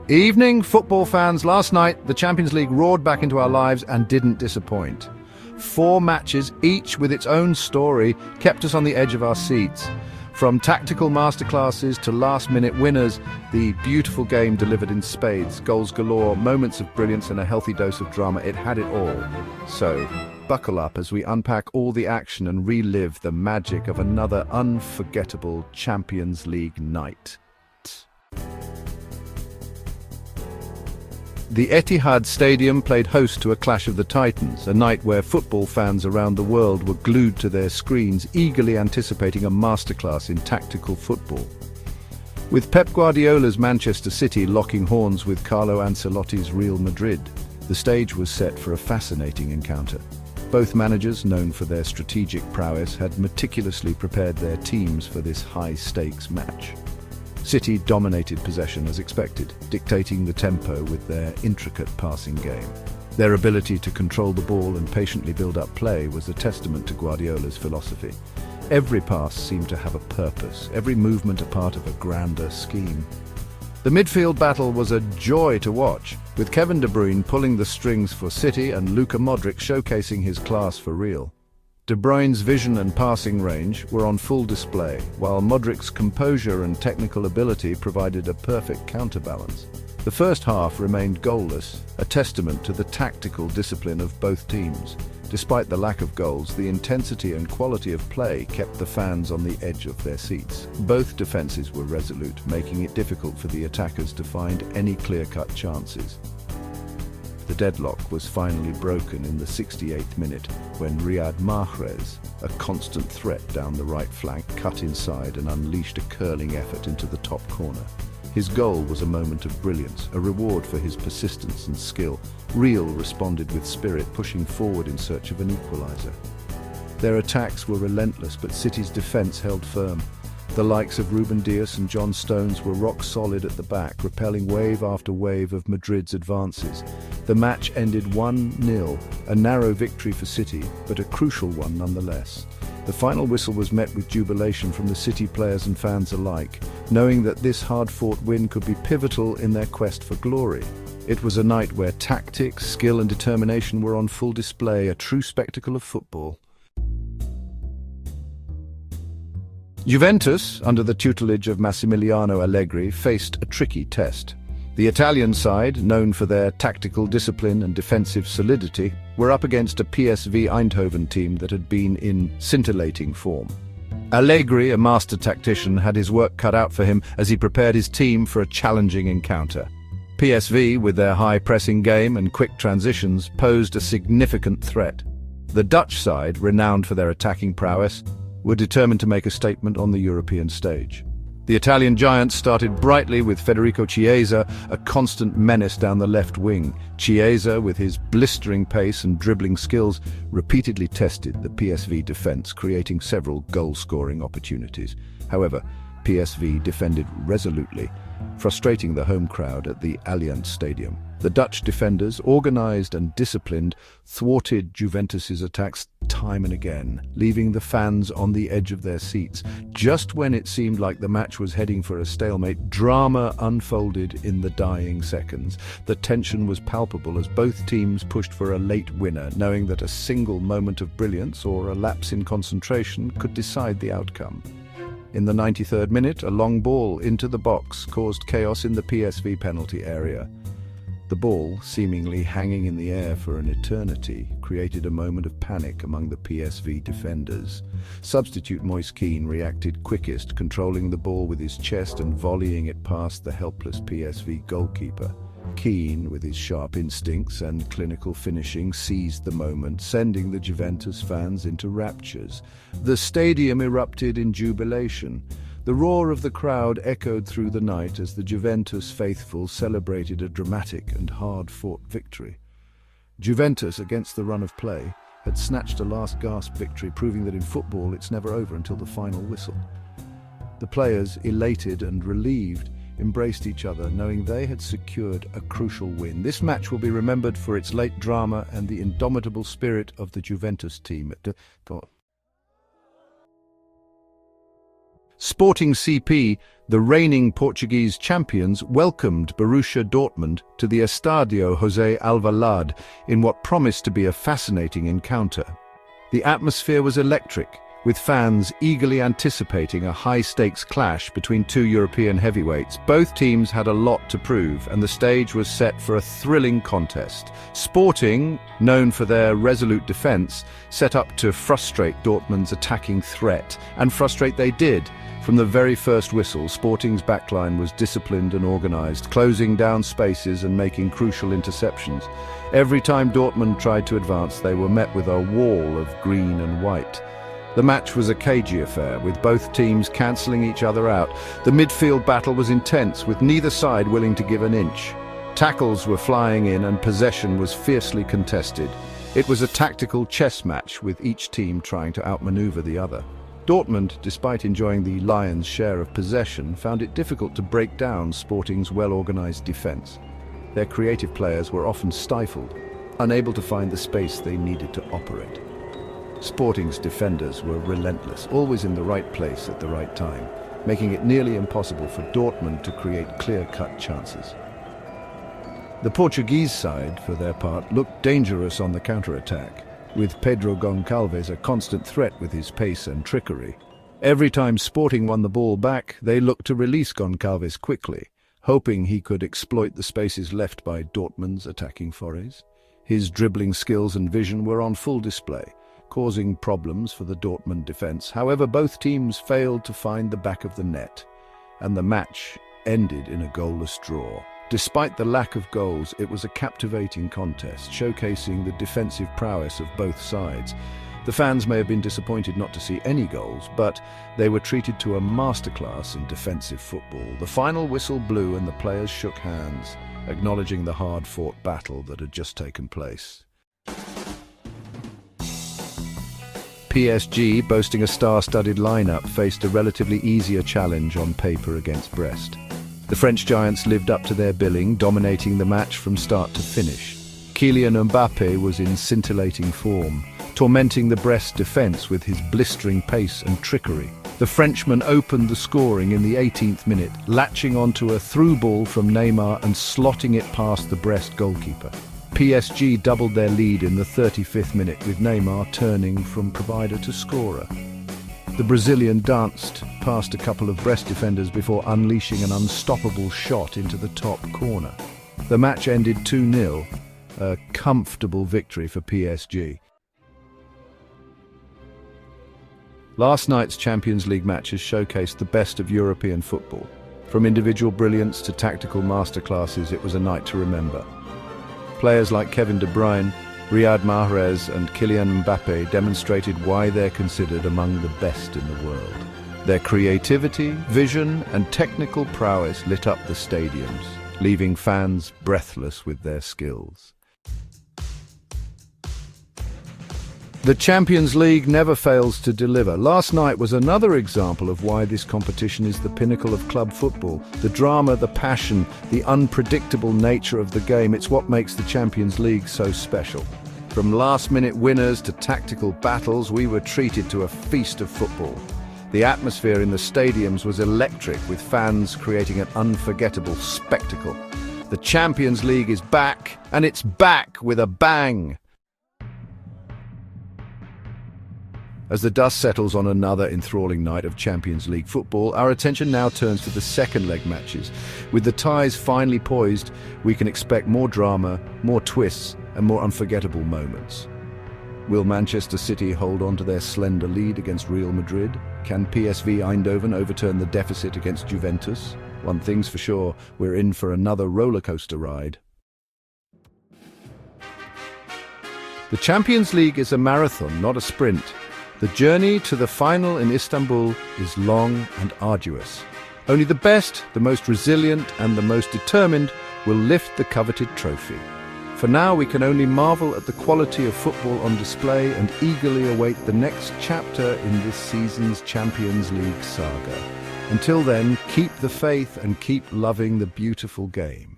Evening, football fans. Last night, the Champions League roared back into our lives and didn't disappoint. 4 matches, each with its own story, kept us on the edge of our seats. From tactical masterclasses to last-minute winners, the beautiful game delivered in spades, goals galore, moments of brilliance and a healthy dose of drama. It had it all. So, buckle up as we unpack all the action and relive the magic of another unforgettable Champions League night. The Etihad Stadium played host to a clash of the titans, a night where football fans around the world were glued to their screens, eagerly anticipating a masterclass in tactical football. With Pep Guardiola's Manchester City locking horns with Carlo Ancelotti's Real Madrid, the stage was set for a fascinating encounter. Both managers, known for their strategic prowess, had meticulously prepared their teams for this high-stakes match. City dominated possession as expected, dictating the tempo with their intricate passing game. Their ability to control the ball and patiently build up play was a testament to Guardiola's philosophy. Every pass seemed to have a purpose, every movement a part of a grander scheme. The midfield battle was a joy to watch, with Kevin De Bruyne pulling the strings for City and Luka Modric showcasing his class for Real. De Bruyne's vision and passing range were on full display, while Modric's composure and technical ability provided a perfect counterbalance. The first half remained goalless, a testament to the tactical discipline of both teams. Despite the lack of goals, the intensity and quality of play kept the fans on the edge of their seats. Both defenses were resolute, making it difficult for the attackers to find any clear-cut chances. The deadlock was finally broken in the 68th minute when Riyad Mahrez, a constant threat down the right flank, cut inside and unleashed a curling effort into the top corner. His goal was a moment of brilliance, a reward for his persistence and skill. Real responded with spirit, pushing forward in search of an equalizer. Their attacks were relentless, but City's defense held firm. The likes of Ruben Dias and John Stones were rock solid at the back, repelling wave after wave of Madrid's advances. The match ended 1-0, a narrow victory for City, but a crucial one nonetheless. The final whistle was met with jubilation from the City players and fans alike, knowing that this hard-fought win could be pivotal in their quest for glory. It was a night where tactics, skill and determination were on full display, a true spectacle of football. Juventus, under the tutelage of Massimiliano Allegri, faced a tricky test. The Italian side, known for their tactical discipline and defensive solidity, were up against a PSV Eindhoven team that had been in scintillating form. Allegri, a master tactician, had his work cut out for him as he prepared his team for a challenging encounter. PSV, with their high-pressing game and quick transitions, posed a significant threat. The Dutch side, renowned for their attacking prowess, were determined to make a statement on the European stage. The Italian giants started brightly with Federico Chiesa, a constant menace down the left wing. Chiesa, with his blistering pace and dribbling skills, repeatedly tested the PSV defense, creating several goal-scoring opportunities. However, PSV defended resolutely, frustrating the home crowd at the Allianz Stadium. The Dutch defenders, organized and disciplined, thwarted Juventus's attacks time and again, leaving the fans on the edge of their seats. Just when it seemed like the match was heading for a stalemate, drama unfolded in the dying seconds. The tension was palpable as both teams pushed for a late winner, knowing that a single moment of brilliance or a lapse in concentration could decide the outcome. In the 93rd minute, a long ball into the box caused chaos in the PSV penalty area. The ball, seemingly hanging in the air for an eternity, created a moment of panic among the PSV defenders. Substitute Moise Kean reacted quickest, controlling the ball with his chest and volleying it past the helpless PSV goalkeeper. Kean, with his sharp instincts and clinical finishing, seized the moment, sending the Juventus fans into raptures. The stadium erupted in jubilation. The roar of the crowd echoed through the night as the Juventus faithful celebrated a dramatic and hard-fought victory. Juventus, against the run of play, had snatched a last-gasp victory, proving that in football it's never over until the final whistle. The players, elated and relieved, embraced each other, knowing they had secured a crucial win. This match will be remembered for its late drama and the indomitable spirit of the Juventus team. Sporting CP, The reigning Portuguese champions welcomed Borussia Dortmund to the Estadio José Alvalade in what promised to be a fascinating encounter. The atmosphere was electric, with fans eagerly anticipating a high-stakes clash between two European heavyweights. Both teams had a lot to prove, and the stage was set for a thrilling contest. Sporting, known for their resolute defense, set up to frustrate Dortmund's attacking threat, and frustrate they did. From the very first whistle, Sporting's backline was disciplined and organized, closing down spaces and making crucial interceptions. Every time Dortmund tried to advance, they were met with a wall of green and white. The match was a cagey affair, with both teams cancelling each other out. The midfield battle was intense, with neither side willing to give an inch. Tackles were flying in and possession was fiercely contested. It was a tactical chess match, with each team trying to outmaneuver the other. Dortmund, despite enjoying the Lions' share of possession, found it difficult to break down Sporting's well-organized defense. Their creative players were often stifled, unable to find the space they needed to operate. Sporting's defenders were relentless, always in the right place at the right time, making it nearly impossible for Dortmund to create clear-cut chances. The Portuguese side, for their part, looked dangerous on the counter-attack, with Pedro Goncalves a constant threat with his pace and trickery. Every time Sporting won the ball back, they looked to release Goncalves quickly, hoping he could exploit the spaces left by Dortmund's attacking forays. His dribbling skills and vision were on full display, causing problems for the Dortmund defense. However, both teams failed to find the back of the net, and the match ended in a goalless draw. Despite the lack of goals, it was a captivating contest, showcasing the defensive prowess of both sides. The fans may have been disappointed not to see any goals, but they were treated to a masterclass in defensive football. The final whistle blew and the players shook hands, acknowledging the hard-fought battle that had just taken place. PSG, boasting a star-studded lineup, faced a relatively easier challenge on paper against Brest. The French giants lived up to their billing, dominating the match from start to finish. Kylian Mbappé was in scintillating form, tormenting the Brest defence with his blistering pace and trickery. The Frenchman opened the scoring in the 18th minute, latching onto a through ball from Neymar and slotting it past the Brest goalkeeper. PSG doubled their lead in the 35th minute, with Neymar turning from provider to scorer. The Brazilian danced past a couple of Brest defenders before unleashing an unstoppable shot into the top corner. The match ended 2-0, a comfortable victory for PSG. Last night's Champions League matches showcased the best of European football. From individual brilliance to tactical masterclasses, it was a night to remember. Players like Kevin De Bruyne, Riyad Mahrez and Kylian Mbappé demonstrated why they're considered among the best in the world. Their creativity, vision and technical prowess lit up the stadiums, leaving fans breathless with their skills. The Champions League never fails to deliver. Last night was another example of why this competition is the pinnacle of club football. The drama, the passion, the unpredictable nature of the game, it's what makes the Champions League so special. From last-minute winners to tactical battles, we were treated to a feast of football. The atmosphere in the stadiums was electric, with fans creating an unforgettable spectacle. The Champions League is back, and it's back with a bang! As the dust settles on another enthralling night of Champions League football, our attention now turns to the second leg matches. With the ties finally poised, we can expect more drama, more twists, and more unforgettable moments. Will Manchester City hold on to their slender lead against Real Madrid? Can PSV Eindhoven overturn the deficit against Juventus? One thing's for sure, we're in for another rollercoaster ride. The Champions League is a marathon, not a sprint. The journey to the final in Istanbul is long and arduous. Only the best, the most resilient and the most determined will lift the coveted trophy. For now, we can only marvel at the quality of football on display and eagerly await the next chapter in this season's Champions League saga. Until then, keep the faith and keep loving the beautiful game.